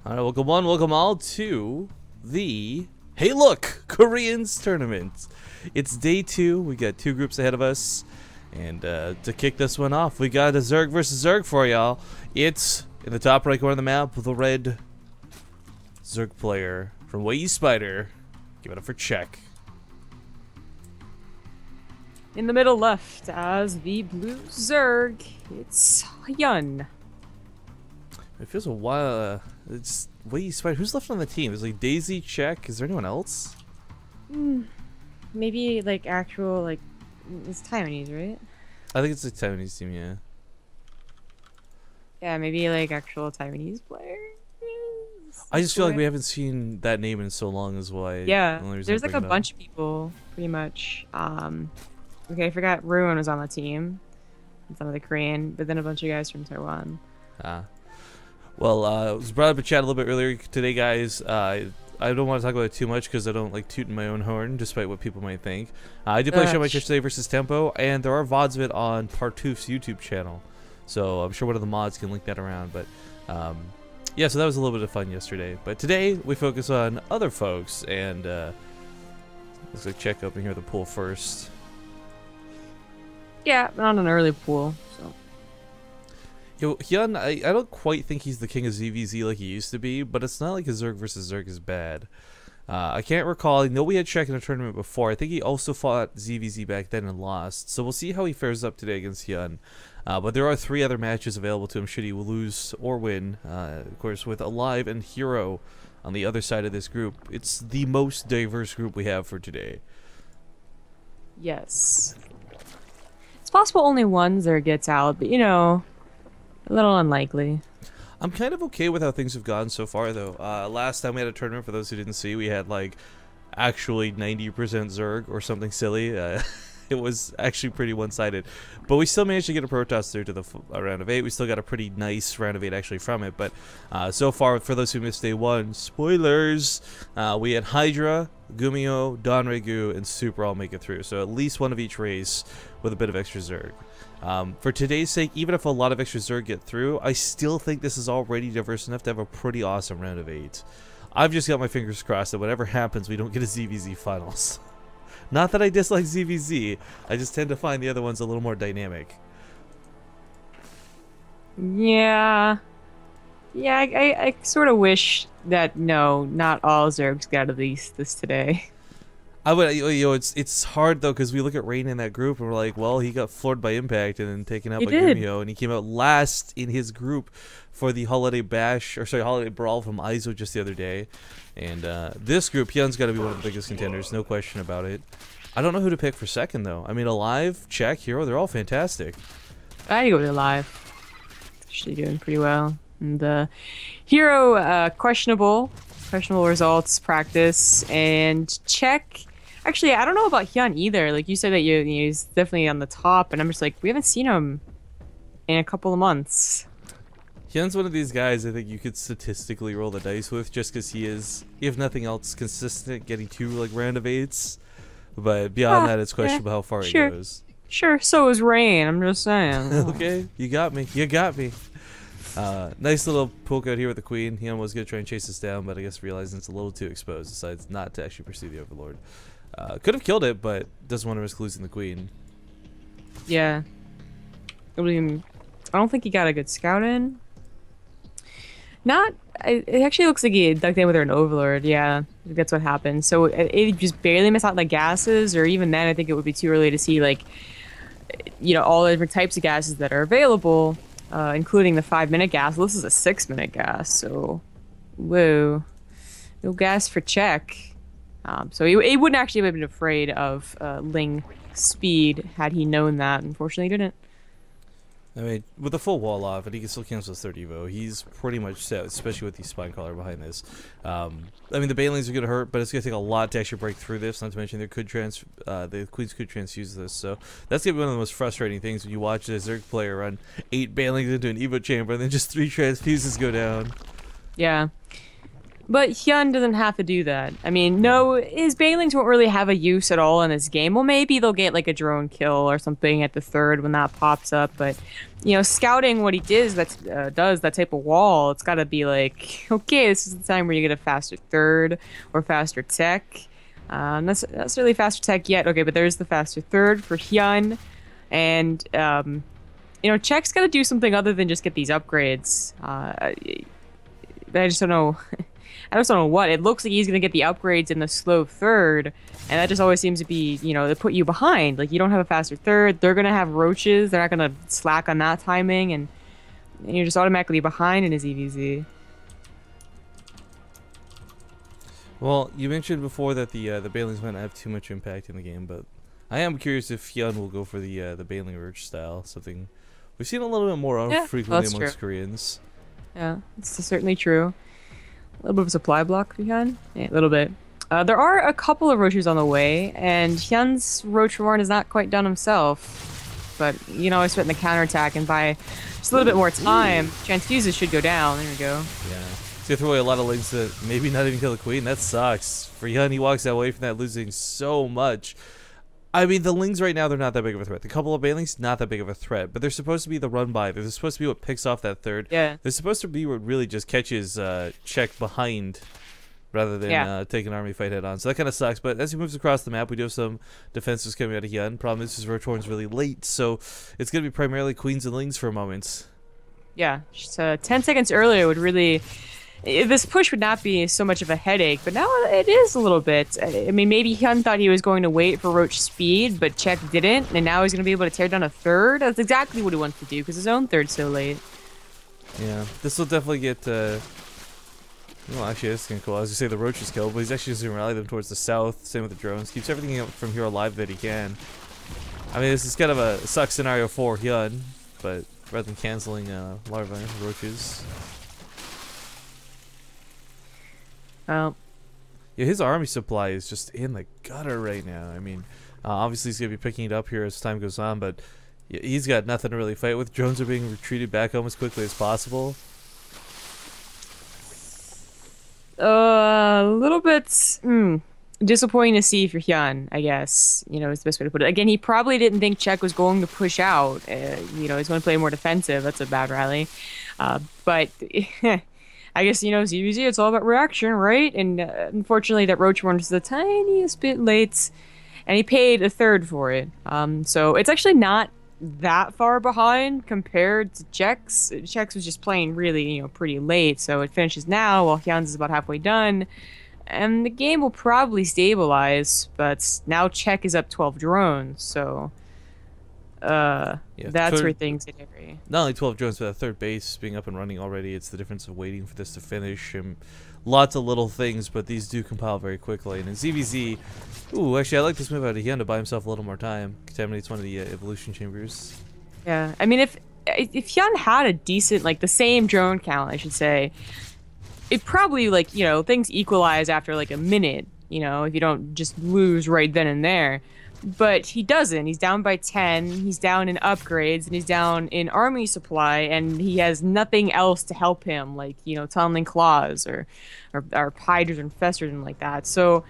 All right, welcome one, welcome all to the Hey Look Koreans tournament. It's day 2. We got 2 groups ahead of us, and to kick this one off, we got a Zerg versus Zerg for y'all. It's in the top right corner of the map with the red Zerg player from Way Spider. Give it up for Check. In the middle left as the blue Zerg, it's HyuN. It feels a while. It's Way Spider. Who's left on the team? There's like Daisy, Check. Is there anyone else? Maybe like actual it's Taiwanese, right? I think it's a Taiwanese team, yeah. Yeah, maybe like actual Taiwanese players. I just feel like we haven't seen that name in so long as why. Yeah, there's like a bunch of people, pretty much. Okay, I forgot HyuN was on the team. And some of the Korean, but then a bunch of guys from Taiwan. Well, it was brought up in chat a little bit earlier today, guys. I don't want to talk about it too much because I don't like tooting my own horn, despite what people might think. I did play Show My Church today versus Tempo, and there are VODs of it on Partoof's YouTube channel. So I'm sure one of the mods can link that around. But yeah, so that was a little bit of fun yesterday. But today we focus on other folks, and let's go check up in here the pool first. Yeah, not an early pool, so. Yo, HyuN, I don't quite think he's the king of ZVZ like he used to be, but it's not like his Zerg versus Zerg is bad. I can't recall. I know we had Check in a tournament before. I think he also fought ZVZ back then and lost. So we'll see how he fares up today against HyuN. But there are 3 other matches available to him should he lose or win. Of course, with Alive and Hero on the other side of this group. It's the most diverse group we have for today. Yes. It's possible only one Zerg gets out, but you know, a little unlikely. I'm kind of okay with how things have gone so far, though. Last time we had a tournament, for those who didn't see, we had like actually 90% Zerg or something silly. It was actually pretty one-sided, but we still managed to get a Protoss through to the round of 8. We still got a pretty nice round of 8 actually from it, but so far, for those who missed day 1, spoilers, we had Hydra, Gumio, Donregu, and Super all make it through, so at least one of each race with a bit of extra Zerg. For today's sake, even if a lot of extra Zerg get through, I still think this is already diverse enough to have a pretty awesome round of 8. I've just got my fingers crossed that whatever happens, we don't get a ZVZ finals. Not that I dislike ZVZ, I just tend to find the other ones a little more dynamic. Yeah. Yeah, I sort of wish that, no, not all Zergs got at least this today. I would, it's hard though because we look at Rain in that group and we're like, well, he got floored by Impact and then taken out by Gumio, and he came out last in his group for the Holiday Bash, or sorry, Holiday Brawl from ISO just the other day. And this group, HyuN's got to be one of the biggest contenders, no question about it. I don't know who to pick for second though. I mean, Alive, Check, Hero, they're all fantastic. I'd go with Alive. She's doing pretty well. And Hero, questionable results, practice, and Check. Actually, I don't know about HyuN either. Like you said that he's definitely on the top, and I'm just like, we haven't seen him in a couple of months. HyuN's one of these guys I think you could statistically roll the dice with just because he is, if nothing else, consistent getting 2 like round of 8s. But beyond that, it's questionable how far he goes. Sure, so is Rain. I'm just saying. Okay, you got me. You got me. Nice little poke out here with the Queen. HyuN was going to try and chase us down, but I guess realizing it's a little too exposed, decides not to actually pursue the Overlord. Could have killed it, but doesn't want to risk losing the Queen. Yeah. I don't think he got a good scout in. It actually looks like he ducked in with an Overlord. Yeah, that's what happened. So it just barely missed out the gases, or even then, I think it would be too early to see, like, you know, all the different types of gases that are available, including the 5-minute gas. Well, this is a 6-minute gas, so whoa, no gas for Check. So he wouldn't actually have been afraid of Ling speed had he known that. Unfortunately, he didn't. I mean, with the full wall off, and he can still cancel his 3rd Evo, he's pretty much set, especially with the Spine Collar behind this. I mean, the Banelings are going to hurt, but it's going to take a lot to actually break through this, not to mention the Queens could transfuse this, so that's going to be one of the most frustrating things when you watch a Zerg player run 8 Banelings into an Evo chamber, and then just 3 transfuses go down. Yeah. But HyuN doesn't have to do that. I mean, no, his Banelings won't really have a use at all in this game. Well, maybe they'll get like a drone kill or something at the third when that pops up. But, you know, scouting what he does, that type of wall, it's got to be like, okay, this is the time where you get a faster third or faster tech. Not necessarily faster tech yet. Okay, but there's the faster third for HyuN. And, you know, Czech's got to do something other than just get these upgrades. I just don't know. I just don't know what. It looks like he's going to get the upgrades in the slow third, and that just always seems to be, you know, they put you behind. Like, you don't have a faster third. They're going to have roaches. They're not going to slack on that timing, and you're just automatically behind in his EVZ. Well, you mentioned before that the Banelings might not have too much impact in the game, but I am curious if HyuN will go for the Baneling Roach style, something we've seen a little bit more frequently amongst Koreans. Yeah, it's certainly true. A little bit of a supply block for HyuN. Yeah, a little bit. There are a couple of roaches on the way, and HyuN's roach reborn is not quite done himself. But, you know, I spent in the counterattack, and by just a little bit more time, transfuses should go down. There we go. Yeah. He's gonna throw away a lot of links that maybe not even kill the queen. That sucks. For HyuN, he walks away from that losing so much. I mean, the Lings right now, they're not that big of a threat. The couple of Banelings, not that big of a threat. But they're supposed to be the run-by. They're supposed to be what picks off that third. Yeah. They're supposed to be what really just catches Czech behind rather than take an army fight head-on. So that kind of sucks. But as he moves across the map, we do have some defenses coming out of HyuN. Problem is, his Roach Horn's really late. So it's going to be primarily Queens and Lings for a moment. Yeah. Just 10 seconds earlier would really... This push would not be so much of a headache, but now it is a little bit. I mean, maybe HyuN thought he was going to wait for Roach speed, but Czech didn't, and now he's going to be able to tear down a third. That's exactly what he wants to do, because his own third's so late. Yeah, this will definitely get... well, actually, this is kind of cool. I was going to say the Roach is killed, but he's actually just going to rally them towards the south. Same with the drones. Keeps everything from here alive that he can. I mean, this is kind of a suck scenario for HyuN, but rather than canceling larvae, Roaches... Well, yeah, his army supply is just in the gutter right now. I mean, obviously he's going to be picking it up here as time goes on, but he's got nothing to really fight with. Drones are being retreated back home as quickly as possible. A little bit disappointing to see for HyuN, I guess. You know, is the best way to put it. Again, he probably didn't think Czech was going to push out. You know, he's going to play more defensive. That's a bad rally. But... I guess, you know, ZVZ, it's all about reaction, right? And unfortunately, that Roach Horn is the tiniest bit late, and he paid a third for it. So it's actually not that far behind compared to Czech's. Czech's was just playing really, you know, pretty late, so it finishes now while HyuN's is about halfway done. And the game will probably stabilize, but now Czech is up 12 drones, so... yeah, that's where things get hairy. Not only 12 drones, but a third base being up and running already. It's the difference of waiting for this to finish. And lots of little things, but these do compile very quickly. And in ZVZ, ooh, actually, I like this move out of HyuN to buy himself a little more time. Contaminates one of the evolution chambers. Yeah, I mean, if HyuN had a decent, like, the same drone count, I should say, it probably, like, you know, things equalize after, like, a minute, you know, if you don't just lose right then and there. But he doesn't. He's down by 10. He's down in upgrades, and he's down in army supply, and he has nothing else to help him, like, you know, tunneling claws or hydras or infestors and like that. So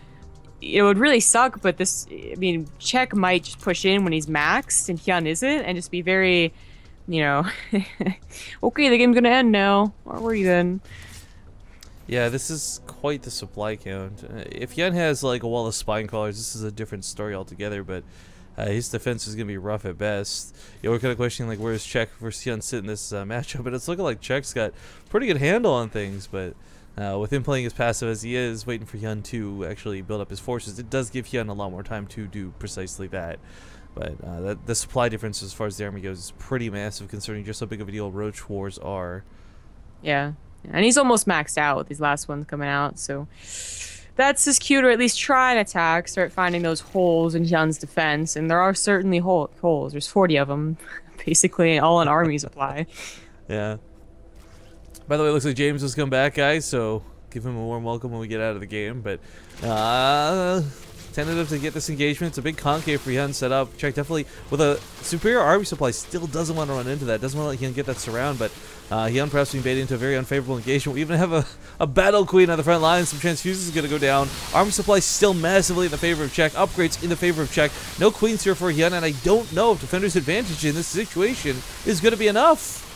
it would really suck, but this, I mean, Czech might just push in when he's maxed, and HyuN isn't, and just be very, you know, okay, the game's gonna end now. Aren't we then? Yeah, this is quite the supply count. If HyuN has like a wall of spine crawlers, this is a different story altogether, but his defense is going to be rough at best. Yeah, we're kind of questioning like where is Czech versus HyuN sit in this matchup, but it's looking like Czech's got pretty good handle on things, but with him playing as passive as he is, waiting for HyuN to actually build up his forces, it does give HyuN a lot more time to do precisely that. But the supply difference as far as the army goes is pretty massive considering just how big of a deal Roach Wars are. Yeah. And he's almost maxed out with these last ones coming out, so that's his cue to at least try an attack, start finding those holes in HyuN's defense, and there are certainly holes. There's 40 of them, basically all in army supply. Yeah. By the way, it looks like James has come back, guys, so give him a warm welcome when we get out of the game, but tentative to get this engagement. It's a big concave for HyuN set up. Czech definitely, with a superior army supply, still doesn't want to run into that. Doesn't want to let HyuN get that surround, but HyuN perhaps being baited into a very unfavorable engagement. We even have a Battle Queen on the front line. Some transfuses is going to go down. Armor supply still massively in the favor of Czech. Upgrades in the favor of Czech. No queens here for HyuN, and I don't know if Defender's advantage in this situation is going to be enough.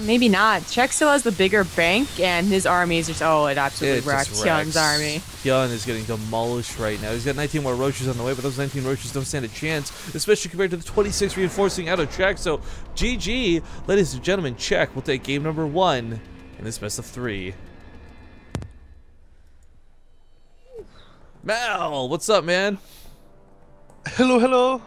Maybe not. Czech still has the bigger bank, and his army is just, oh, it absolutely wrecked HyuN's army. HyuN is getting demolished right now. He's got 19 more Roaches on the way, but those 19 Roaches don't stand a chance, especially compared to the 26 reinforcing out of Czech. So, GG, ladies and gentlemen, Czech will take game number 1 in this best of 3. Mal, what's up, man? Hello, hello.